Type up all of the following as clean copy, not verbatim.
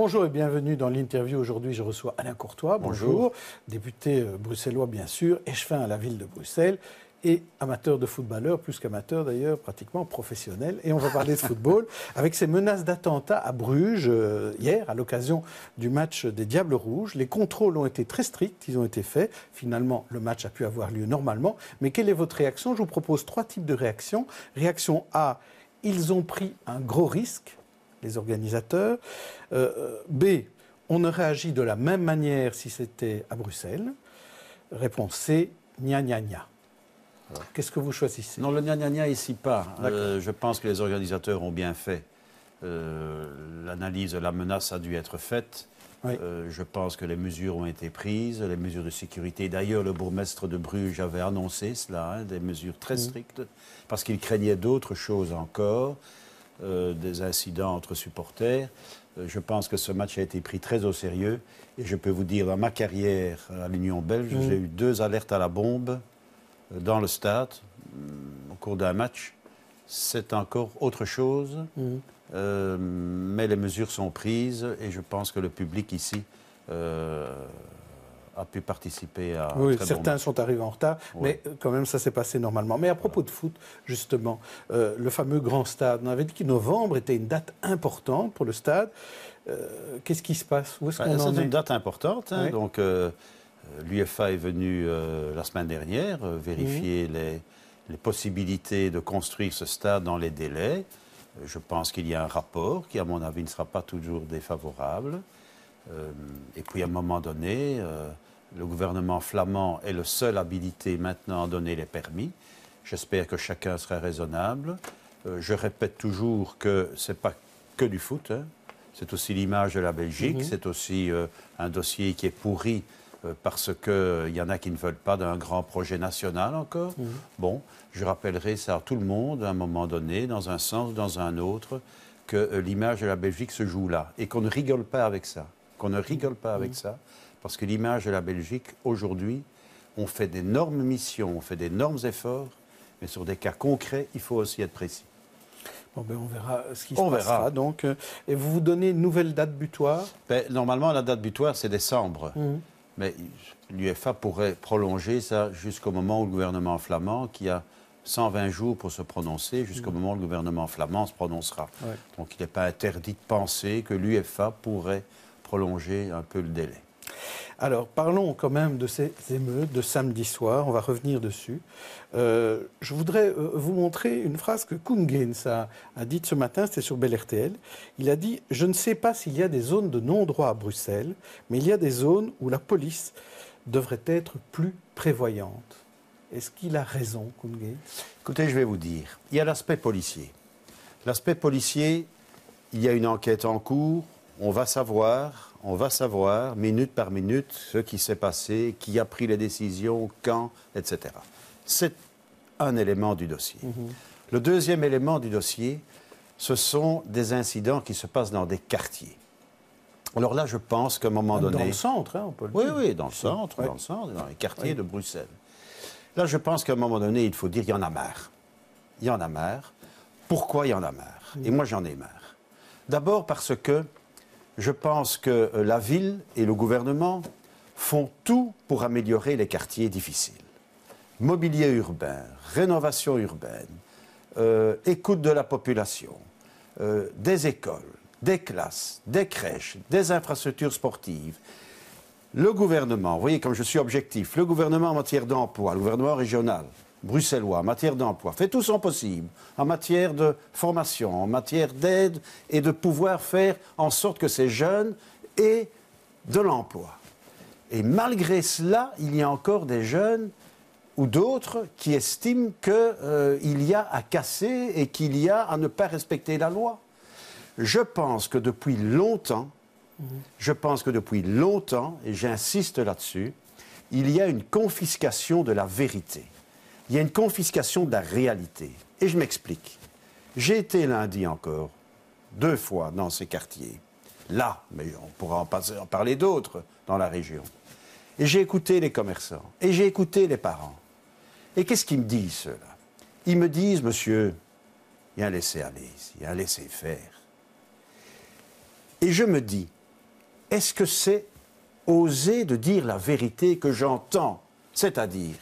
Bonjour et bienvenue dans l'interview. Aujourd'hui, je reçois Alain Courtois. Bonjour. Député bruxellois, bien sûr, échevin à la ville de Bruxelles et amateur de footballeur, plus qu'amateur d'ailleurs, pratiquement professionnel. Et on va parler de football avec ces menaces d'attentat à Bruges hier, à l'occasion du match des Diables Rouges. Les contrôles ont été très stricts, ils ont été faits. Finalement, le match a pu avoir lieu normalement. Mais quelle est votre réaction? Je vous propose 3 types de réactions. Réaction A, ils ont pris un gros risque, les organisateurs. B, on aurait agi de la même manière si c'était à Bruxelles. Réponse C, gna gna gna. Qu'est-ce que vous choisissez? Non, le gna gna gna ici pas. Je pense que les organisateurs ont bien fait. L'analyse de la menace a dû être faite. Oui. Je pense que les mesures ont été prises, les mesures de sécurité. D'ailleurs, le bourgmestre de Bruges avait annoncé cela, des mesures très strictes, parce qu'il craignait d'autres choses encore. Des incidents entre supporters. Je pense que ce match a été pris très au sérieux. Et je peux vous dire, dans ma carrière à l'Union belge, j'ai eu 2 alertes à la bombe dans le stade au cours d'un match. C'est encore autre chose. Mais les mesures sont prises et je pense que le public ici a pu participer à... Oui, certains sont arrivés en retard, mais quand même, ça s'est passé normalement. Mais à propos de foot, justement, le fameux grand stade, on avait dit que novembre était une date importante pour le stade. Qu'est-ce qui se passe? Où est-ce qu'on en est? C'est une date importante. Hein, donc, l'UEFA est venue la semaine dernière vérifier les possibilités de construire ce stade dans les délais. Je pense qu'il y a un rapport qui, à mon avis, ne sera pas toujours défavorable. Et puis, à un moment donné... le gouvernement flamand est le seul habilité maintenant à donner les permis. J'espère que chacun sera raisonnable. Je répète toujours que ce n'est pas que du foot. Hein. C'est aussi l'image de la Belgique. C'est aussi un dossier qui est pourri parce qu'il y en a qui ne veulent pas d'un grand projet national encore. Bon, je rappellerai ça à tout le monde, à un moment donné, dans un sens ou dans un autre, que l'image de la Belgique se joue là. Et qu'on ne rigole pas avec ça. Qu'on ne rigole pas avec ça. Parce que l'image de la Belgique, aujourd'hui, on fait d'énormes missions, on fait d'énormes efforts, mais sur des cas concrets, il faut aussi être précis. Bon, ben on verra ce qui se passera. Donc, et vous vous donnez une nouvelle date butoir? Normalement, la date butoir, c'est décembre. Mais l'UEFA pourrait prolonger ça jusqu'au moment où le gouvernement flamand, qui a 120 jours pour se prononcer, jusqu'au moment où le gouvernement flamand se prononcera. Donc, il n'est pas interdit de penser que l'UEFA pourrait prolonger un peu le délai. Alors, parlons quand même de ces émeutes de samedi soir. On va revenir dessus. Je voudrais vous montrer une phrase que Koen Geens a dite ce matin, c'était sur Bel RTL. Il a dit « Je ne sais pas s'il y a des zones de non-droit à Bruxelles, mais il y a des zones où la police devrait être plus prévoyante. » Est-ce qu'il a raison, Koen Geens? Écoutez, je vais vous dire. Il y a l'aspect policier. L'aspect policier, il y a une enquête en cours. On va savoir, minute par minute, ce qui s'est passé, qui a pris les décisions, quand, etc. C'est un élément du dossier. Le deuxième élément du dossier, ce sont des incidents qui se passent dans des quartiers. Alors là, je pense qu'à un moment donné... Dans le centre, hein, on peut le dire. Oui, dans le centre, dans les quartiers de Bruxelles. Là, je pense qu'à un moment donné, il faut dire qu'il y en a marre. Il y en a marre. Pourquoi il y en a marre? Et moi, j'en ai marre. D'abord parce que je pense que la ville et le gouvernement font tout pour améliorer les quartiers difficiles. Mobilier urbain, rénovation urbaine, écoute de la population, des écoles, des classes, des crèches, des infrastructures sportives. Le gouvernement, vous voyez comme je suis objectif, le gouvernement en matière d'emploi, le gouvernement régional, bruxellois, en matière d'emploi, fait tout son possible, en matière de formation, en matière d'aide et de pouvoir faire en sorte que ces jeunes aient de l'emploi. Et malgré cela, il y a encore des jeunes ou d'autres qui estiment qu'il y a à casser et qu'il y a à ne pas respecter la loi. Je pense que depuis longtemps, et j'insiste là-dessus, il y a une confiscation de la vérité. Il y a une confiscation de la réalité. Et je m'explique. J'ai été lundi encore, 2 fois dans ces quartiers. Là, mais on pourra en parler d'autres dans la région. Et j'ai écouté les commerçants. Et j'ai écouté les parents. Et qu'est-ce qu'ils me disent, ceux-là? Ils me disent, monsieur, il y a un laisser-aller ici, il y a un laisser-faire. Et je me dis, est-ce que c'est oser de dire la vérité que j'entends? C'est-à-dire,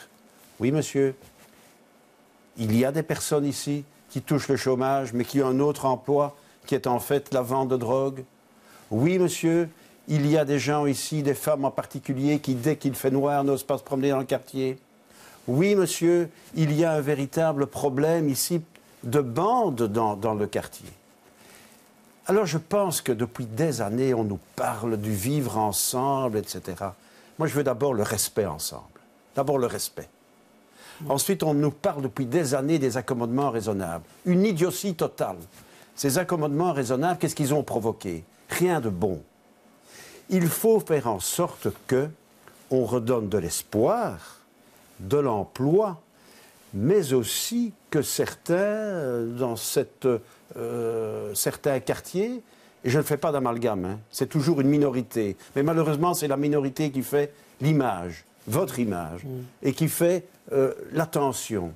oui monsieur, il y a des personnes ici qui touchent le chômage, mais qui ont un autre emploi, qui est en fait la vente de drogue. Oui monsieur, il y a des gens ici, des femmes en particulier, qui dès qu'il fait noir n'osent pas se promener dans le quartier. Oui monsieur, il y a un véritable problème ici de bande dans le quartier. Alors je pense que depuis des années, on nous parle du vivre ensemble, etc. Moi, je veux d'abord le respect ensemble. D'abord le respect. Ensuite, on nous parle depuis des années des accommodements raisonnables. Une idiotie totale. Ces accommodements raisonnables, qu'est-ce qu'ils ont provoqué? Rien de bon. Il faut faire en sorte qu'on redonne de l'espoir, de l'emploi, mais aussi que certains, dans certains quartiers, et je ne fais pas d'amalgame, hein, c'est toujours une minorité, mais malheureusement c'est la minorité qui fait l'image, votre image, et qui fait l'attention.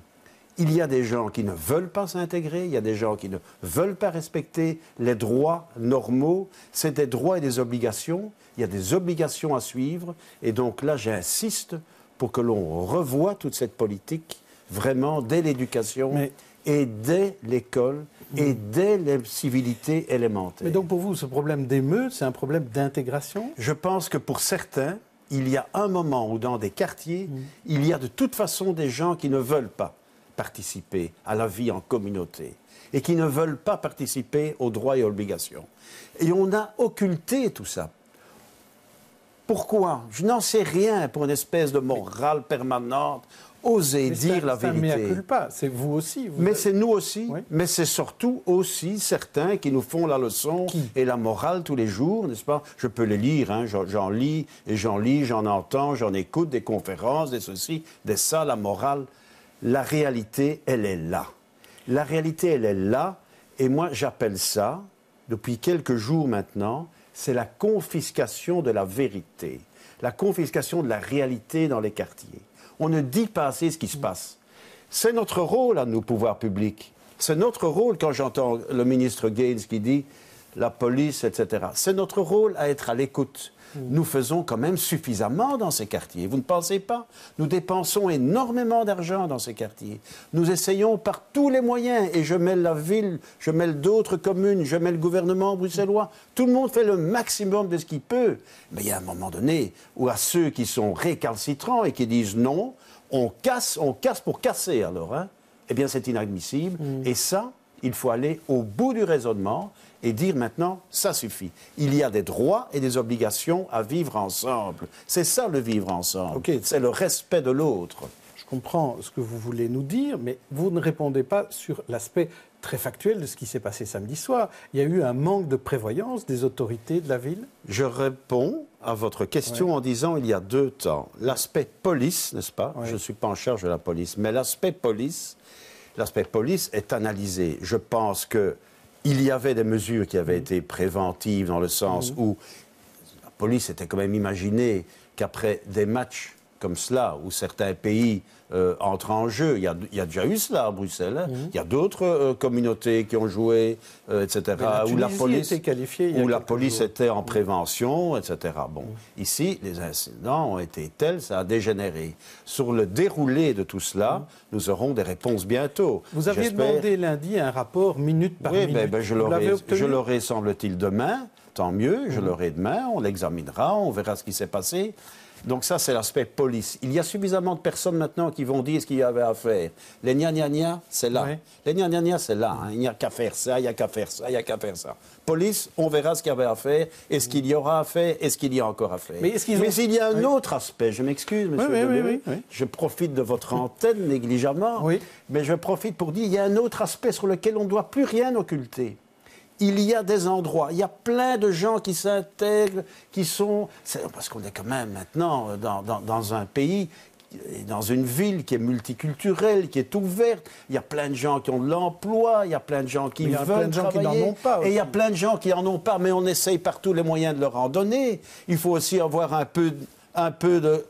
Il y a des gens qui ne veulent pas s'intégrer, il y a des gens qui ne veulent pas respecter les droits normaux, c'est des droits et des obligations, il y a des obligations à suivre, et donc là j'insiste pour que l'on revoie toute cette politique vraiment dès l'éducation et dès l'école et dès les civilités élémentaires. Mais donc pour vous, ce problème d'émeute, c'est un problème d'intégration? Je pense que pour certains, il y a un moment où dans des quartiers, il y a de toute façon des gens qui ne veulent pas participer à la vie en communauté et qui ne veulent pas participer aux droits et aux obligations. Et on a occulté tout ça. Pourquoi? Je n'en sais rien pour une espèce de morale permanente. Oser dire la vérité. C'est vous aussi. Mais c'est nous aussi. Oui. Mais c'est surtout aussi certains qui nous font la leçon et la morale tous les jours, n'est-ce pas? Je peux les lire, hein, j'en lis, et j'en entends, j'en écoute des conférences, des ceci, des ça, la morale. La réalité, elle est là. La réalité, elle est là. Et moi, j'appelle ça, depuis quelques jours maintenant, c'est la confiscation de la vérité. La confiscation de la réalité dans les quartiers. On ne dit pas assez ce qui se passe. C'est notre rôle à nous, pouvoirs publics. C'est notre rôle quand j'entends le ministre Gaines qui dit la police, etc. C'est notre rôle à être à l'écoute. Nous faisons quand même suffisamment dans ces quartiers. Vous ne pensez pas? Nous dépensons énormément d'argent dans ces quartiers. Nous essayons par tous les moyens, et je mêle la ville, je mêle d'autres communes, je mêle le gouvernement bruxellois. Tout le monde fait le maximum de ce qu'il peut. Mais il y a un moment donné où à ceux qui sont récalcitrants et qui disent non, on casse pour casser alors. Hein? Eh bien, c'est inadmissible. Et ça, il faut aller au bout du raisonnement et dire maintenant, ça suffit. Il y a des droits et des obligations à vivre ensemble. C'est ça le vivre ensemble. Okay. C'est le respect de l'autre. Je comprends ce que vous voulez nous dire, mais vous ne répondez pas sur l'aspect très factuel de ce qui s'est passé samedi soir. Il y a eu un manque de prévoyance des autorités de la ville? Je réponds à votre question en disant il y a deux temps. L'aspect police, n'est-ce pas? Je ne suis pas en charge de la police, mais l'aspect police est analysé. Je pense que il y avait des mesures qui avaient été préventives dans le sens où la police était quand même imaginée qu'après des matchs comme cela, où certains pays entrent en jeu, il y a déjà eu cela à Bruxelles, hein. Il y a d'autres communautés qui ont joué, etc., où la police était en prévention, etc. Bon, ici, les incidents ont été tels, ça a dégénéré. Sur le déroulé de tout cela, nous aurons des réponses bientôt. Vous aviez demandé lundi un rapport minute par minute. Oui, je l'aurai, semble-t-il, demain. Tant mieux, je l'aurai demain, on l'examinera, on verra ce qui s'est passé. Donc ça, c'est l'aspect police. Il y a suffisamment de personnes maintenant qui vont dire ce qu'il y avait à faire. Les gna-gna-gna, c'est là. Oui. Les gna-gna-gna, c'est là. Hein. Il n'y a qu'à faire ça, il n'y a qu'à faire ça, il n'y a qu'à faire ça. Police, on verra ce qu'il y avait à faire. Est-ce qu'il y aura à faire? Est-ce qu'il y a encore à faire? Mais il y a un autre aspect. Je m'excuse, monsieur. Oui. Je profite de votre antenne négligemment. Oui. Mais je profite pour dire qu'il y a un autre aspect sur lequel on ne doit plus rien occulter. Il y a des endroits, il y a plein de gens qui s'intègrent, qui sont... Parce qu'on est quand même maintenant dans un pays, dans une ville qui est multiculturelle, qui est ouverte. Il y a plein de gens qui ont de l'emploi, il y a plein de gens qui veulent travailler. Qui n'en ont pas aussi. Et il y a plein de gens qui n'en ont pas, mais on essaye par tous les moyens de leur en donner. Il faut aussi avoir un peu de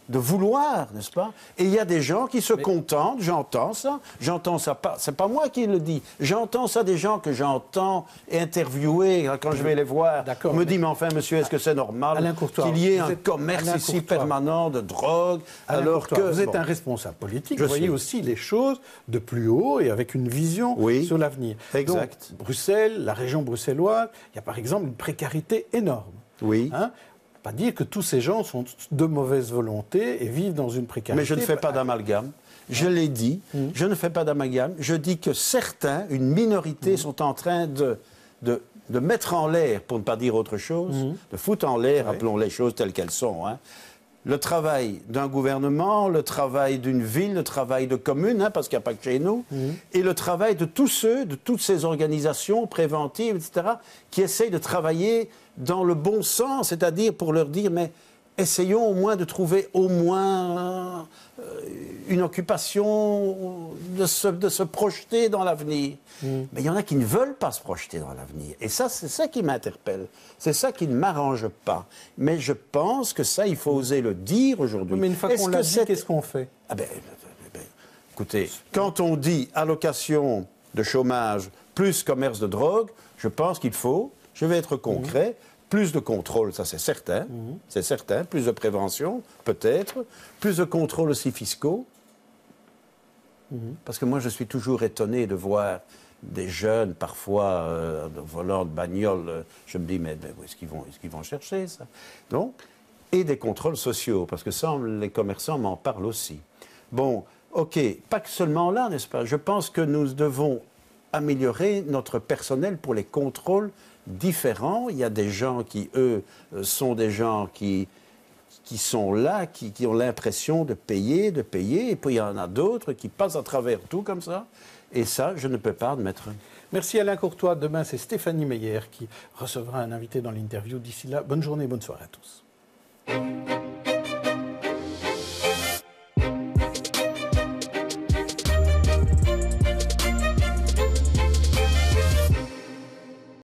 de vouloir, n'est-ce pas? Et il y a des gens qui se contentent, j'entends ça pas, c'est pas moi qui le dis, j'entends ça des gens que j'entends interviewer quand je vais les voir. On me dit, mais enfin, monsieur, est-ce que c'est normal qu'il y ait un commerce ici permanent de drogue, alors que... Vous êtes un responsable politique, vous voyez aussi les choses de plus haut et avec une vision sur l'avenir. Exact. Donc, Bruxelles, la région bruxelloise, il y a par exemple une précarité énorme. Oui. Hein? Pas dire que tous ces gens sont de mauvaise volonté et vivent dans une précarité. Mais je ne fais pas d'amalgame. Je l'ai dit, je ne fais pas d'amalgame. Je dis que certains, une minorité, sont en train de mettre en l'air, pour ne pas dire autre chose, de foutre en l'air, appelons les choses telles qu'elles sont, hein, le travail d'un gouvernement, le travail d'une ville, le travail de communes, hein, parce qu'il n'y a pas que chez nous, et le travail de tous ceux, de toutes ces organisations préventives, etc., qui essayent de travailler dans le bon sens, c'est-à-dire pour leur dire, mais essayons au moins de trouver au moins une occupation, de se projeter dans l'avenir. Mais il y en a qui ne veulent pas se projeter dans l'avenir. Et ça, c'est ça qui m'interpelle. C'est ça qui ne m'arrange pas. Mais je pense que ça, il faut oser le dire aujourd'hui. Mais une fois qu'on l'a dit, qu'est-ce qu'on fait? Écoutez, quand on dit allocation de chômage plus commerce de drogue, je pense qu'il faut, je vais être concret, plus de contrôle, ça c'est certain, plus de prévention, peut-être, plus de contrôles aussi fiscaux. Parce que moi, je suis toujours étonné de voir des jeunes, parfois, volants de bagnoles. Je me dis, mais où est-ce qu'ils vont chercher ça? Donc, et des contrôles sociaux, parce que ça, les commerçants m'en parlent aussi. Bon, OK, pas que seulement là, n'est-ce pas? Je pense que nous devons améliorer notre personnel pour les contrôles différents. Il y a des gens qui, eux, sont des gens qui sont là, qui ont l'impression de payer, et puis il y en a d'autres qui passent à travers tout comme ça, et ça, je ne peux pas admettre. Merci Alain Courtois. Demain, c'est Stéphanie Meyer qui recevra un invité dans l'interview. D'ici là, bonne journée, bonne soirée à tous.